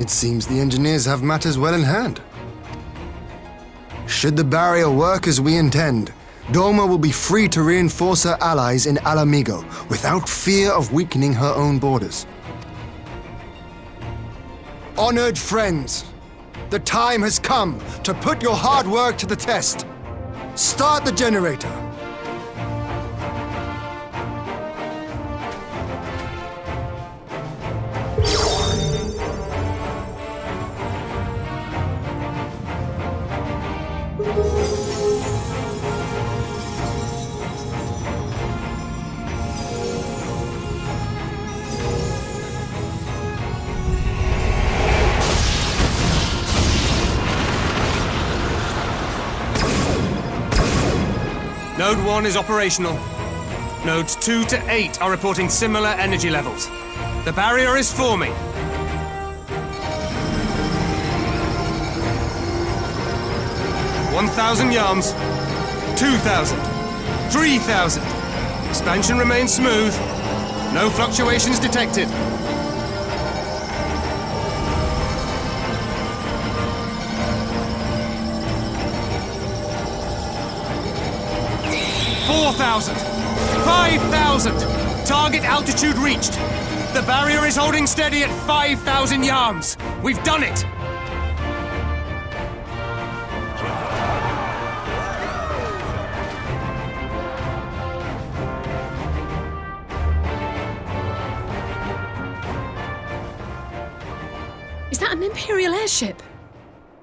It seems the engineers have matters well in hand. Should the barrier work as we intend, Doma will be free to reinforce her allies in Alamigo without fear of weakening her own borders. Honored friends, the time has come to put your hard work to the test. Start the generator. Node 1 is operational. Nodes 2 to 8 are reporting similar energy levels. The barrier is forming. 1,000 yards. 2,000. 3,000. Expansion remains smooth. No fluctuations detected. 4,000! 5,000! Target altitude reached! The barrier is holding steady at 5,000 yards! We've done it! Is that an Imperial airship?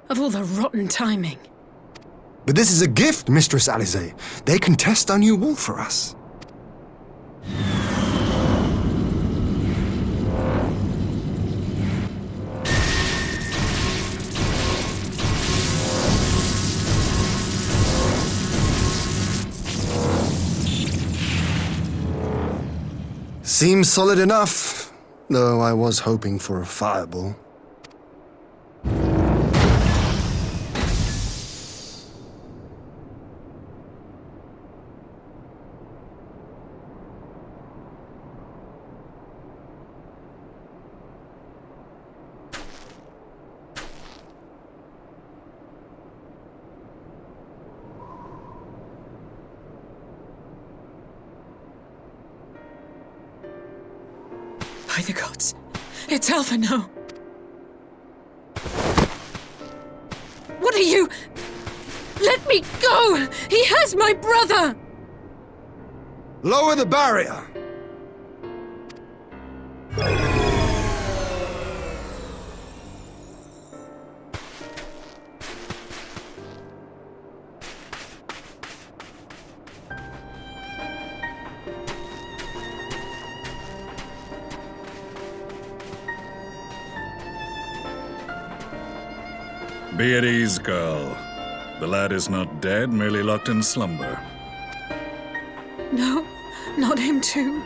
Of all the rotten timing. But this is a gift, Mistress Alize. They can test our new wall for us. Seems solid enough, though I was hoping for a fireball. By the gods, it's alphinaud. What are you? Let me go! He has my brother! Lower the barrier! Be at ease, girl. The lad is not dead, merely locked in slumber. No, not him too.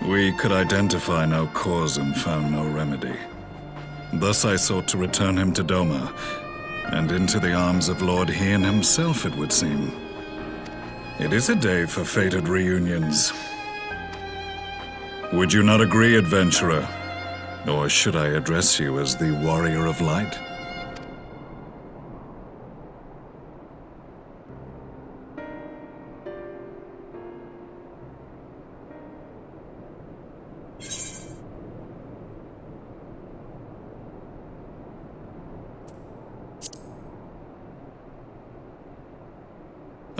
We could identify no cause and found no remedy. Thus I sought to return him to Doma, and into the arms of Lord Hien himself, it would seem. It is a day for fated reunions. Would you not agree, adventurer? Or should I address you as the Warrior of Light?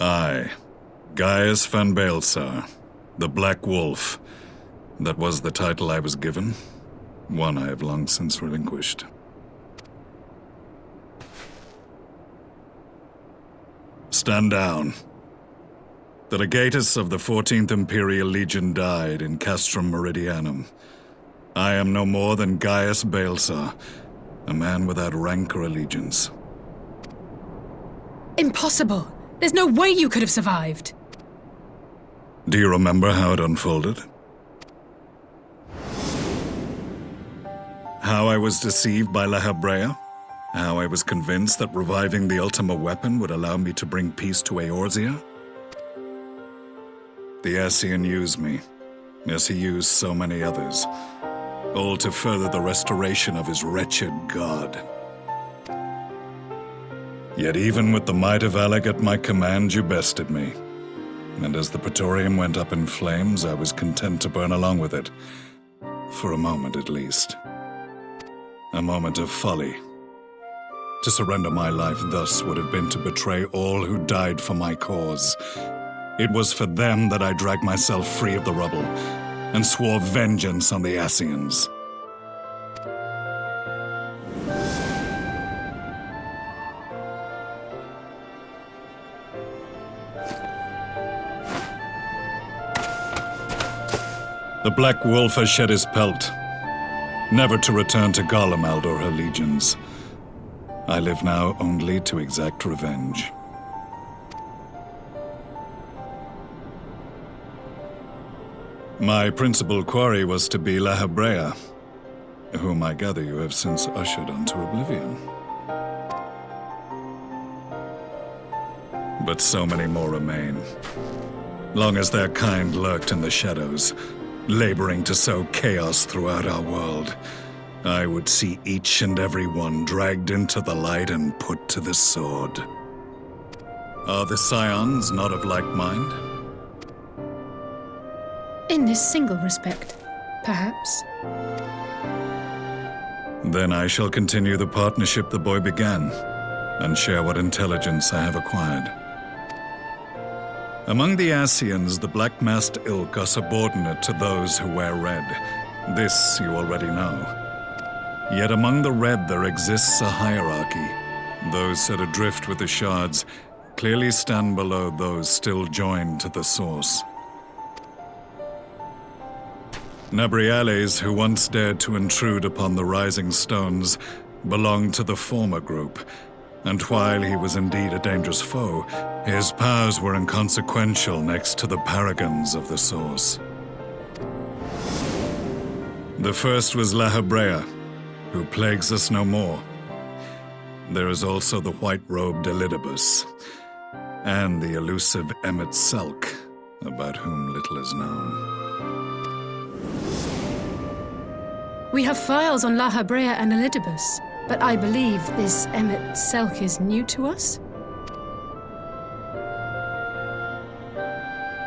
I, Gaius van Baelsar, the Black Wolf. That was the title I was given, one I have long since relinquished. Stand down. The legatus of the 14th Imperial Legion died in Castrum Meridianum. I am no more than Gaius Baelsar, a man without rank or allegiance. Impossible! There's no way you could have survived! Do you remember how it unfolded? How I was deceived by La Habrea? How I was convinced that reviving the Ultima weapon would allow me to bring peace to Eorzea? The Ascian used me, as he used so many others, all to further the restoration of his wretched god. Yet even with the might of Alec at my command, you bested me. And as the Praetorium went up in flames, I was content to burn along with it. For a moment at least. A moment of folly. To surrender my life thus would have been to betray all who died for my cause. It was for them that I dragged myself free of the rubble, and swore vengeance on the Ascians. The Black Wolf has shed his pelt, never to return to Garlemald or her legions. I live now only to exact revenge. My principal quarry was to be La Habrea, whom I gather you have since ushered onto oblivion. But so many more remain, long as their kind lurked in the shadows, laboring to sow chaos throughout our world. I would see each and every one dragged into the light and put to the sword. Are the Scions not of like mind? In this single respect, perhaps. Then I shall continue the partnership the boy began, and share what intelligence I have acquired. Among the Ascians, the Black-Masked Ilk are subordinate to those who wear red. This you already know. Yet among the red there exists a hierarchy. Those set adrift with the shards clearly stand below those still joined to the source. Nabriales, who once dared to intrude upon the Rising Stones, belonged to the former group, and while he was indeed a dangerous foe, his powers were inconsequential next to the paragons of the source. The first was La Habrea, who plagues us no more. There is also the white-robed Elidibus, and the elusive Emmet Selk, about whom little is known. We have files on La Habrea and Elidibus, but I believe this Emmet Selk is new to us?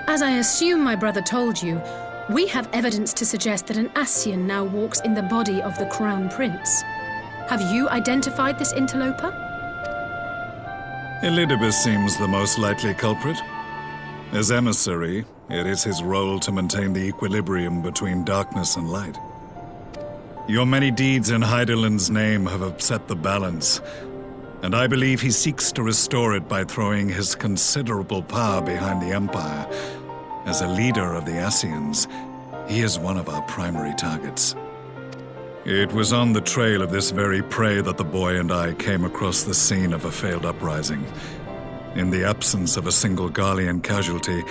As I assume my brother told you, we have evidence to suggest that an Ascian now walks in the body of the Crown Prince. Have you identified this interloper? Elidibus seems the most likely culprit. As emissary, it is his role to maintain the equilibrium between darkness and light. Your many deeds in Hydaelyn's name have upset the balance, and I believe he seeks to restore it by throwing his considerable power behind the Empire. As a leader of the Ascians, he is one of our primary targets. It was on the trail of this very prey that the boy and I came across the scene of a failed uprising. In the absence of a single Garlean casualty,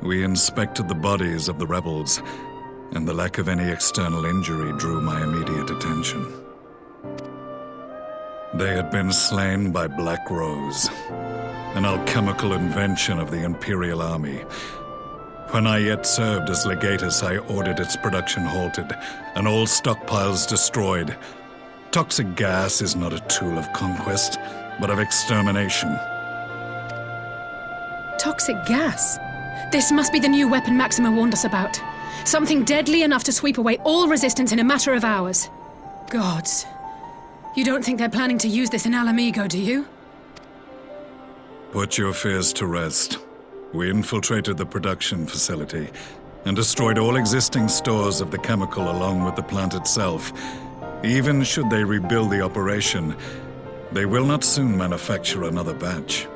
we inspected the bodies of the rebels, and the lack of any external injury drew my immediate attention. They had been slain by Black Rose, an alchemical invention of the Imperial Army. When I yet served as legatus, I ordered its production halted, and all stockpiles destroyed. Toxic gas is not a tool of conquest, but of extermination. Toxic gas? This must be the new weapon Maxima warned us about. Something deadly enough to sweep away all resistance in a matter of hours. Gods. You don't think they're planning to use this in Alamigo, do you? Put your fears to rest. We infiltrated the production facility and destroyed all existing stores of the chemical along with the plant itself. Even should they rebuild the operation, they will not soon manufacture another batch.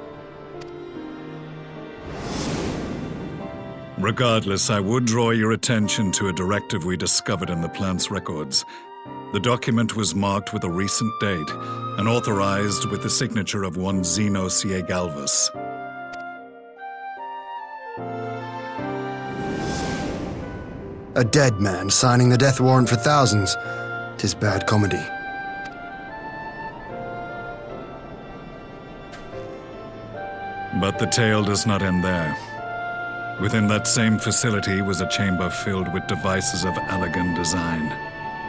Regardless, I would draw your attention to a directive we discovered in the plant's records. The document was marked with a recent date and authorized with the signature of one Zeno Ciegalvus. A dead man signing the death warrant for thousands. 'Tis bad comedy. But the tale does not end there. Within that same facility was a chamber filled with devices of elegant design.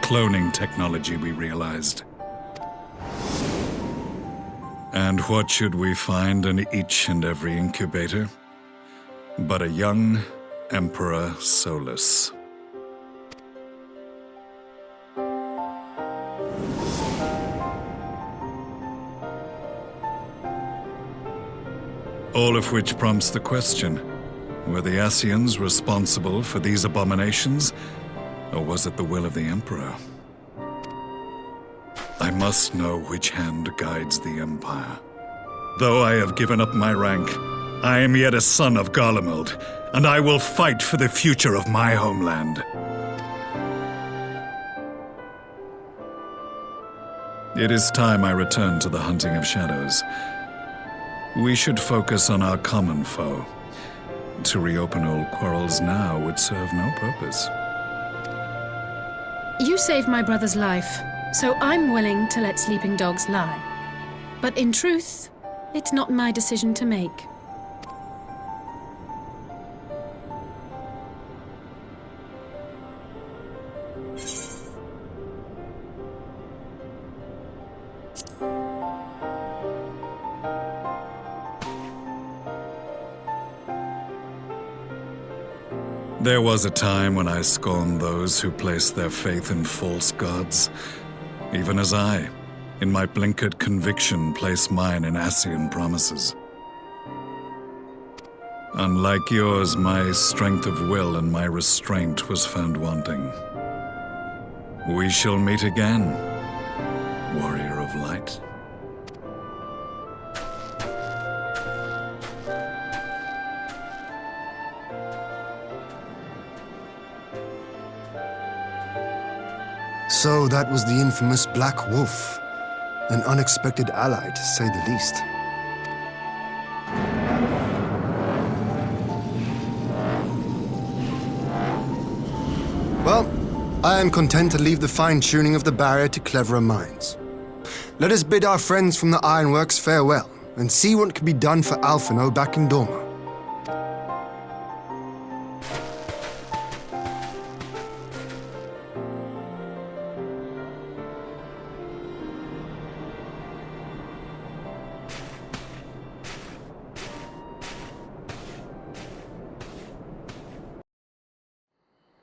Cloning technology, we realized. And what should we find in each and every incubator? But a young Emperor Solus. All of which prompts the question, were the Ascians responsible for these abominations, or was it the will of the Emperor? I must know which hand guides the Empire. Though I have given up my rank, I am yet a son of Garlemald, and I will fight for the future of my homeland. It is time I return to the hunting of shadows. We should focus on our common foe. To reopen old quarrels now would serve no purpose. You saved my brother's life, so I'm willing to let sleeping dogs lie. But in truth, it's not my decision to make. There was a time when I scorned those who placed their faith in false gods, even as I, in my blinkered conviction, place mine in Ascian promises. Unlike yours, my strength of will and my restraint was found wanting. We shall meet again, warrior of light. So that was the infamous Black Wolf. An unexpected ally, to say the least. Well, I am content to leave the fine-tuning of the barrier to cleverer minds. Let us bid our friends from the Ironworks farewell, and see what can be done for alphinaud back in Dorma.